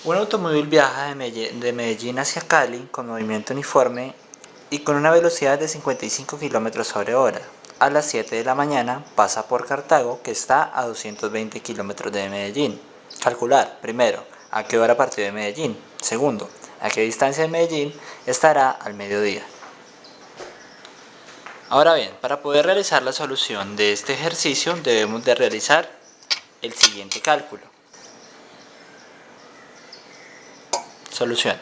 Un automóvil viaja de Medellín hacia Cali con movimiento uniforme y con una velocidad de 55 km/h. A las 7 de la mañana pasa por Cartago, que está a 220 km de Medellín. Calcular, primero, a qué hora partió de Medellín. Segundo, a qué distancia de Medellín estará al mediodía. Ahora bien, para poder realizar la solución de este ejercicio debemos de realizar el siguiente cálculo. Solución.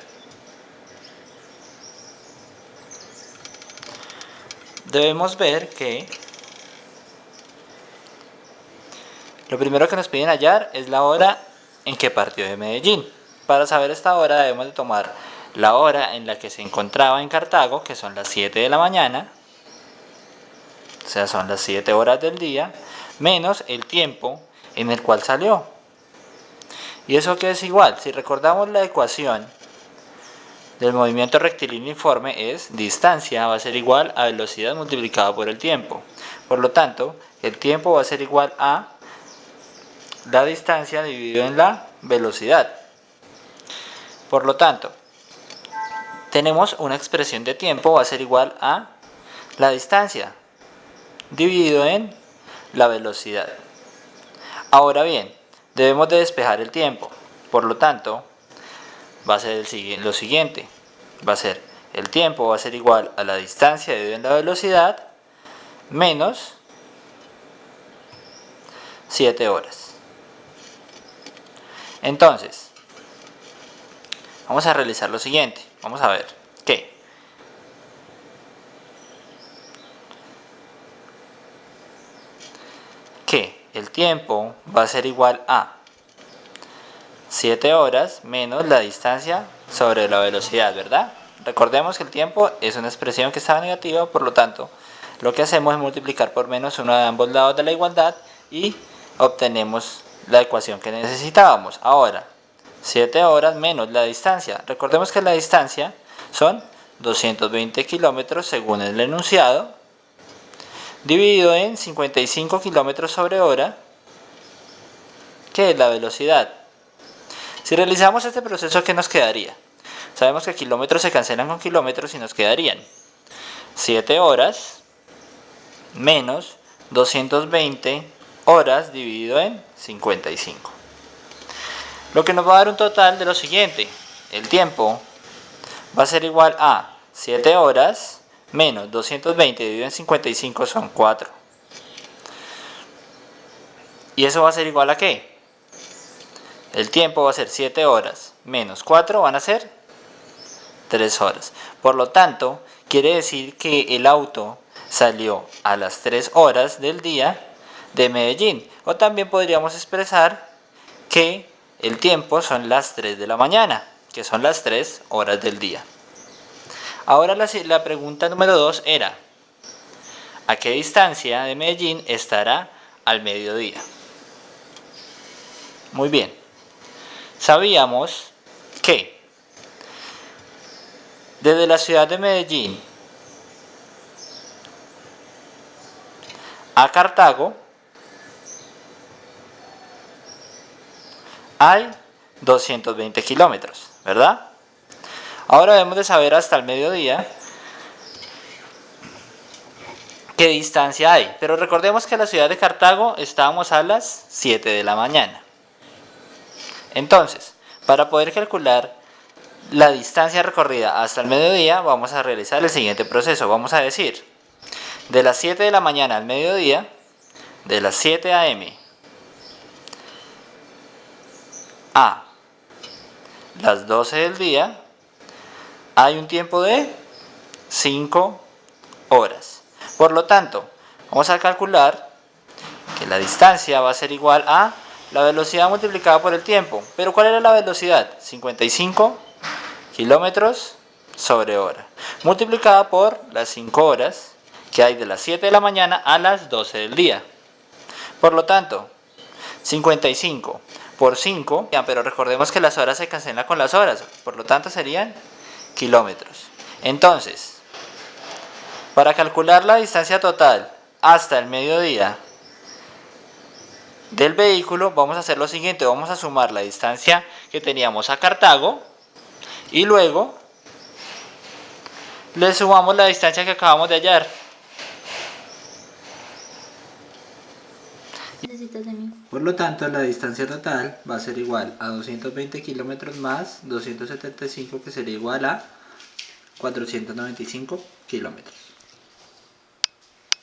Debemos ver que lo primero que nos piden hallar es la hora en que partió de Medellín. Para saber esta hora debemos de tomar la hora en la que se encontraba en Cartago, que son las 7 de la mañana, o sea, son las 7 horas del día, menos el tiempo en el cual salió. ¿Y eso qué es igual? Si recordamos la ecuación del movimiento rectilíneo uniforme es distancia va a ser igual a velocidad multiplicada por el tiempo. Por lo tanto, el tiempo va a ser igual a la distancia dividido en la velocidad. Por lo tanto, tenemos una expresión de tiempo va a ser igual a la distancia dividido en la velocidad. Ahora bien, debemos de despejar el tiempo. Por lo tanto, va a ser lo siguiente. Va a ser el tiempo va a ser igual a la distancia dividido en la velocidad menos 7 horas. Entonces, vamos a realizar lo siguiente. Vamos a ver que el tiempo va a ser igual a 7 horas menos la distancia sobre la velocidad, ¿verdad? Recordemos que el tiempo es una expresión que estaba negativa, por lo tanto, lo que hacemos es multiplicar por menos uno de ambos lados de la igualdad y obtenemos la ecuación que necesitábamos. Ahora, 7 horas menos la distancia. Recordemos que la distancia son 220 kilómetros según el enunciado, dividido en 55 kilómetros sobre hora, que es la velocidad. Si realizamos este proceso, ¿qué nos quedaría? Sabemos que kilómetros se cancelan con kilómetros y nos quedarían 7 horas menos 220 horas dividido en 55. Lo que nos va a dar un total de lo siguiente. El tiempo va a ser igual a 7 horas menos 220 dividido en 55 son 4. ¿Y eso va a ser igual a qué? El tiempo va a ser 7 horas menos 4 van a ser 3 horas. Por lo tanto, quiere decir que el auto salió a las 3 horas del día de Medellín. O también podríamos expresar que el tiempo son las 3 de la mañana, que son las 3 horas del día. Ahora la pregunta número 2 era, ¿a qué distancia de Medellín estará al mediodía? Muy bien. Sabíamos que desde la ciudad de Medellín a Cartago hay 220 kilómetros, ¿verdad? Ahora debemos de saber hasta el mediodía qué distancia hay. Pero recordemos que en la ciudad de Cartago estábamos a las 7 de la mañana. Entonces, para poder calcular la distancia recorrida hasta el mediodía, vamos a realizar el siguiente proceso. Vamos a decir, de las 7 de la mañana al mediodía, de las 7 a.m. a las 12 del día, hay un tiempo de 5 horas. Por lo tanto, vamos a calcular que la distancia va a ser igual a la velocidad multiplicada por el tiempo. ¿Pero cuál era la velocidad? 55 kilómetros sobre hora. Multiplicada por las 5 horas que hay de las 7 de la mañana a las 12 del día. Por lo tanto, 55 por 5, pero recordemos que las horas se cancelan con las horas. Por lo tanto, serían kilómetros. Entonces, para calcular la distancia total hasta el mediodía del vehículo, vamos a hacer lo siguiente, vamos a sumar la distancia que teníamos a Cartago y luego le sumamos la distancia que acabamos de hallar. Por lo tanto, la distancia total va a ser igual a 220 kilómetros más 275, que sería igual a 495 kilómetros.